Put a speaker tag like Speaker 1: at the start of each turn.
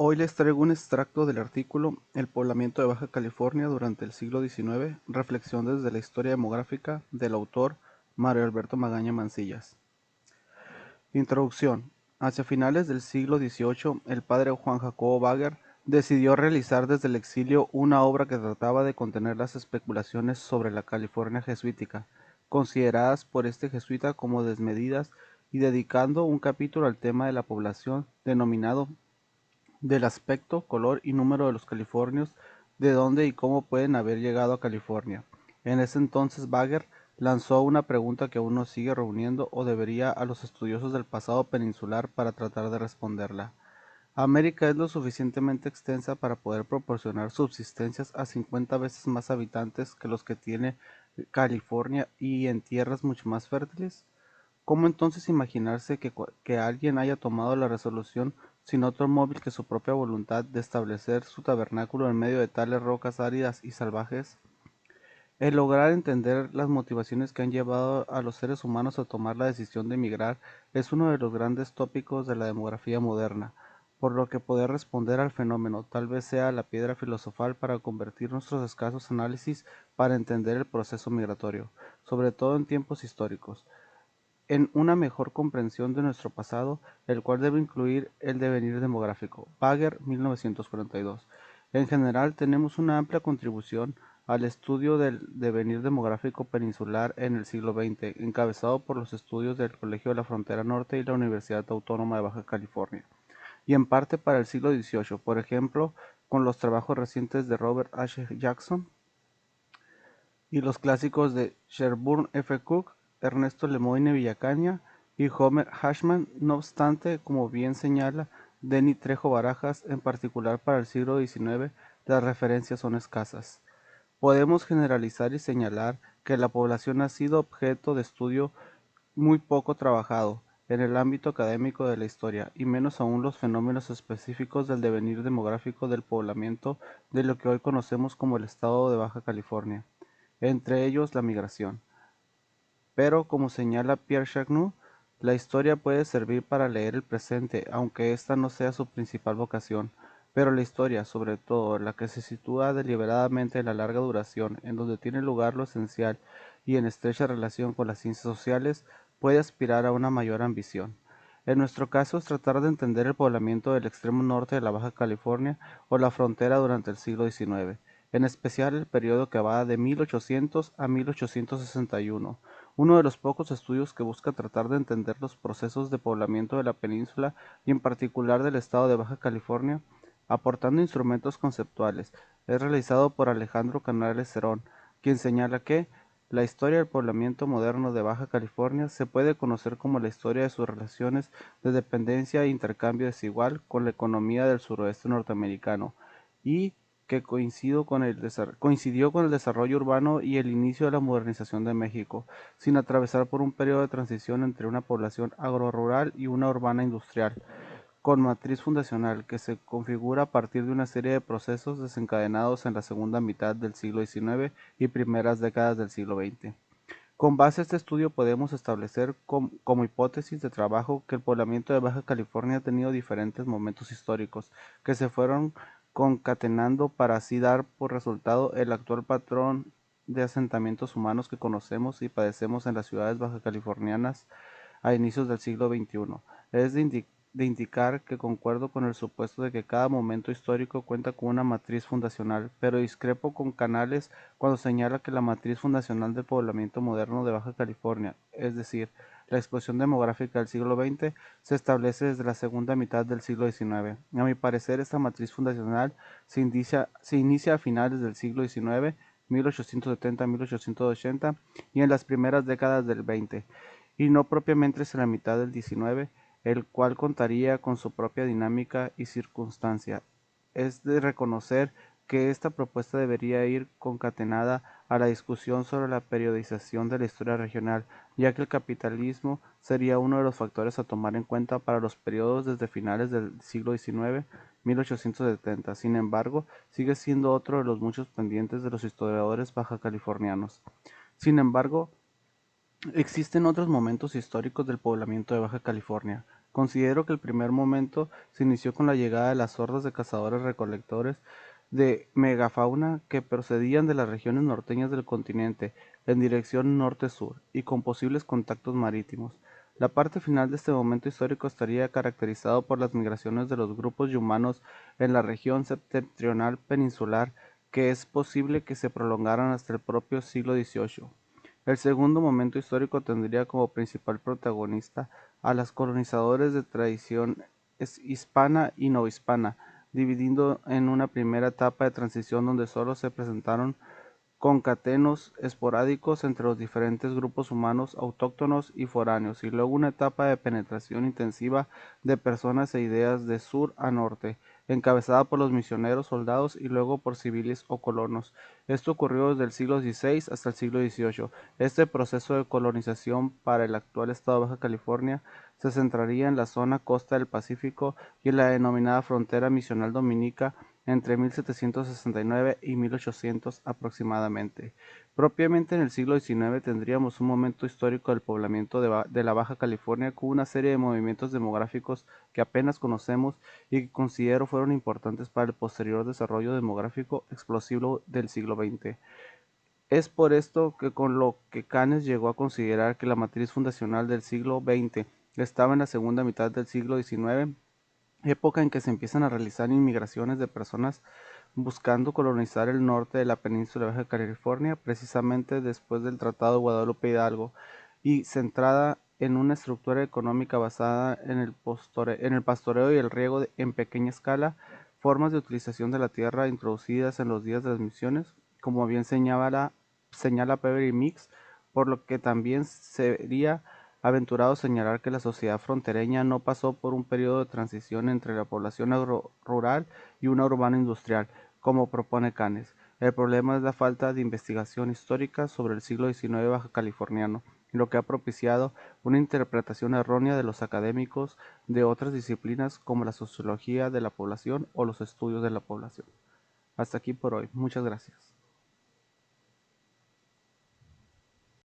Speaker 1: Hoy les traigo un extracto del artículo El poblamiento de Baja California durante el siglo XIX, reflexión desde la historia demográfica del autor Mario Alberto Magaña Mancillas. Introducción. Hacia finales del siglo XVIII, el padre Juan Jacobo Bagger decidió realizar desde el exilio una obra que trataba de contener las especulaciones sobre la California jesuítica, consideradas por este jesuita como desmedidas, y dedicando un capítulo al tema de la población denominado del aspecto, color y número de los californios, de dónde y cómo pueden haber llegado a California. En ese entonces Bagger lanzó una pregunta que aún nos sigue reuniendo o debería a los estudiosos del pasado peninsular para tratar de responderla. América es lo suficientemente extensa para poder proporcionar subsistencias a 50 veces más habitantes que los que tiene California y en tierras mucho más fértiles. ¿Cómo entonces imaginarse que alguien haya tomado la resolución sin otro móvil que su propia voluntad de establecer su tabernáculo en medio de tales rocas áridas y salvajes? El lograr entender las motivaciones que han llevado a los seres humanos a tomar la decisión de emigrar es uno de los grandes tópicos de la demografía moderna, por lo que poder responder al fenómeno tal vez sea la piedra filosofal para convertir nuestros escasos análisis para entender el proceso migratorio, sobre todo en tiempos históricos, en una mejor comprensión de nuestro pasado, el cual debe incluir el devenir demográfico. Bagger, 1942. En general, tenemos una amplia contribución al estudio del devenir demográfico peninsular en el siglo XX, encabezado por los estudios del Colegio de la Frontera Norte y la Universidad Autónoma de Baja California, y en parte para el siglo XVIII, por ejemplo, con los trabajos recientes de Robert H. Jackson y los clásicos de Sherburne F. Cook, Ernesto Lemoyne Villacaña y Homer Ashman. No obstante, como bien señala Denny Trejo Barajas, en particular para el siglo XIX, las referencias son escasas. Podemos generalizar y señalar que la población ha sido objeto de estudio muy poco trabajado en el ámbito académico de la historia, y menos aún los fenómenos específicos del devenir demográfico del poblamiento de lo que hoy conocemos como el estado de Baja California, entre ellos la migración. Pero, como señala Pierre Chagnoud, la historia puede servir para leer el presente, aunque esta no sea su principal vocación. Pero la historia, sobre todo la que se sitúa deliberadamente en la larga duración, en donde tiene lugar lo esencial y en estrecha relación con las ciencias sociales, puede aspirar a una mayor ambición. En nuestro caso es tratar de entender el poblamiento del extremo norte de la Baja California o la frontera durante el siglo XIX, en especial el periodo que va de 1800 a 1861, uno de los pocos estudios que busca tratar de entender los procesos de poblamiento de la península y en particular del estado de Baja California, aportando instrumentos conceptuales. Es realizado por Alejandro Canales Cerón, quien señala que la historia del poblamiento moderno de Baja California se puede conocer como la historia de sus relaciones de dependencia e intercambio desigual con la economía del suroeste norteamericano, y que coincidió con el desarrollo urbano y el inicio de la modernización de México, sin atravesar por un periodo de transición entre una población agrorural y una urbana industrial, con matriz fundacional que se configura a partir de una serie de procesos desencadenados en la segunda mitad del siglo XIX y primeras décadas del siglo XX. Con base a este estudio podemos establecer como hipótesis de trabajo que el poblamiento de Baja California ha tenido diferentes momentos históricos que se fueron concatenando para así dar por resultado el actual patrón de asentamientos humanos que conocemos y padecemos en las ciudades bajacalifornianas a inicios del siglo XXI. Es de indicar que concuerdo con el supuesto de que cada momento histórico cuenta con una matriz fundacional, pero discrepo con Canales cuando señala que la matriz fundacional del poblamiento moderno de Baja California, es decir, la explosión demográfica del siglo XX, se establece desde la segunda mitad del siglo XIX. A mi parecer, esta matriz fundacional se inicia a finales del siglo XIX, 1870-1880, y en las primeras décadas del XX, y no propiamente hacia la mitad del XIX, el cual contaría con su propia dinámica y circunstancia. Es de reconocer que esta propuesta debería ir concatenada a la discusión sobre la periodización de la historia regional, ya que el capitalismo sería uno de los factores a tomar en cuenta para los periodos desde finales del siglo XIX, 1870. Sin embargo, sigue siendo otro de los muchos pendientes de los historiadores bajacalifornianos. Sin embargo, existen otros momentos históricos del poblamiento de Baja California, Considero que el primer momento se inició con la llegada de las hordas de cazadores-recolectores de megafauna que procedían de las regiones norteñas del continente en dirección norte-sur y con posibles contactos marítimos. La parte final de este momento histórico estaría caracterizado por las migraciones de los grupos de humanos en la región septentrional peninsular, que es posible que se prolongaran hasta el propio siglo XVIII. El segundo momento histórico tendría como principal protagonista a los colonizadores de tradición hispana y novohispana, dividiendo en una primera etapa de transición donde solo se presentaron concatenos esporádicos entre los diferentes grupos humanos autóctonos y foráneos, y luego una etapa de penetración intensiva de personas e ideas de sur a norte, encabezada por los misioneros, soldados y luego por civiles o colonos. Esto ocurrió desde el siglo XVI hasta el siglo XVIII. Este proceso de colonización para el actual estado de Baja California se centraría en la zona costa del Pacífico y en la denominada frontera misional dominica entre 1769 y 1800 aproximadamente. Propiamente en el siglo XIX tendríamos un momento histórico del poblamiento de la Baja California con una serie de movimientos demográficos que apenas conocemos y que considero fueron importantes para el posterior desarrollo demográfico explosivo del siglo XX. Es por esto que con lo que Canes llegó a considerar que la matriz fundacional del siglo XX estaba en la segunda mitad del siglo XIX, época en que se empiezan a realizar inmigraciones de personas buscando colonizar el norte de la península de Baja California, precisamente después del Tratado de Guadalupe Hidalgo, y centrada en una estructura económica basada en el pastoreo y el riego en pequeña escala, formas de utilización de la tierra introducidas en los días de las misiones, como bien señala Beverly Mix, por lo que también sería aventurado señalar que la sociedad frontereña no pasó por un periodo de transición entre la población rural y una urbana industrial, como propone Canes. El problema es la falta de investigación histórica sobre el siglo XIX baja californiano, lo que ha propiciado una interpretación errónea de los académicos de otras disciplinas como la sociología de la población o los estudios de la población. Hasta aquí por hoy. Muchas gracias.